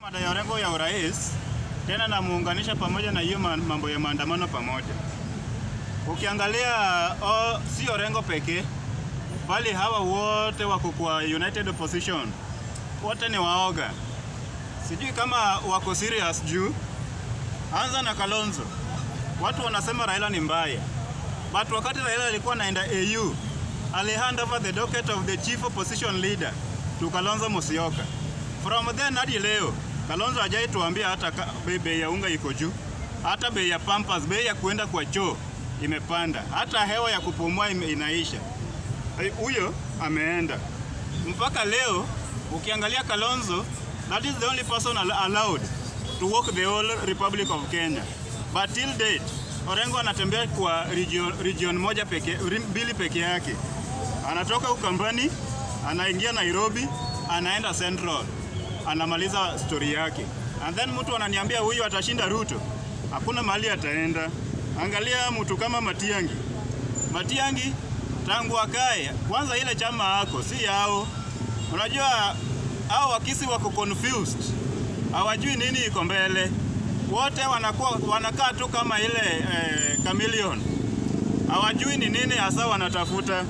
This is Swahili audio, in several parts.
Mada ya Orengo ya urais tena na muunganisha pamoja na hiyo mambo ya maandamano pamoja. Ukiangalia si Orengo pekee bali hawa wote wako kwa United Opposition. Wote ni waoga. Sijui kama wako serious juu. Anza na Kalonzo. Watu wanasema Raila ni mbaya. But wakati Raila alikuwa anaenda AU, hand over the docket of the chief opposition leader to Kalonzo Musyoka. From then hadi leo, Kalonzo hajai tuambia hata bei ya unga iko juu, hata bei ya pampers, bei ya kuenda kwa choo imepanda, hata hewa ya kupumua inaisha. Huyo ameenda. Mpaka leo ukiangalia Kalonzo, that is the only person allowed to walk the whole Republic of Kenya. But till date, Orengo anatembea kwa region moja mbili peke yake. Anatoka Ukambani, anaingia Nairobi, anaenda Central, anamaliza story yake. And then mtu ananiambia huyu atashinda Ruto. Hakuna mahali ataenda. Angalia mtu kama Matiang'i. Matiang'i tangu akae, kwanza ile chama yako si yao. Unajua hao wakisi wako confused. Hawajui nini iko mbele. Wote wanakaa tu kama ile chameleon. Hawajui ni nini hasa wanatafuta.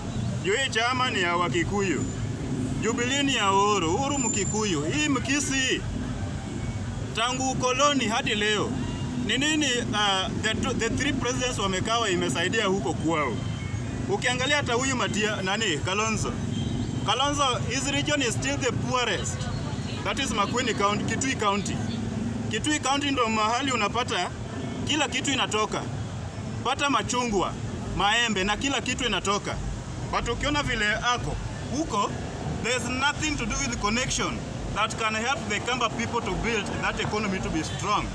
Juu hii chama ni ya Wakikuyu. Jubilee ni ya Uhuru Mkikuyu. Hii Mkisi tangu ukoloni hadi leo. Ni nini the three presidents wamekawa imesaidia huko kwao. Ukiangalia hata huyu Kalonzo. Kalonzo, his region is still the poorest. That is Makueni County, Kitui County. Kitui County ndo mahali unapata kila kitu inatoka. Pata machungwa, maembe na kila kitu inatoka. But ukiona vile ako huko, there's nothing to do with the connection that can help the Kamba people to build that economy to be strong.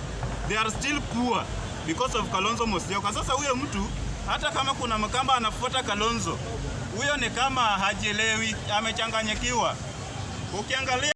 They are still poor because of Kalonzo Musyoka. Sasa huyo mtu hata kama kuna Mkamba anafuata Kalonzo, huyo ni kama hajielewi, amechanganyikiwa. Ukiangalia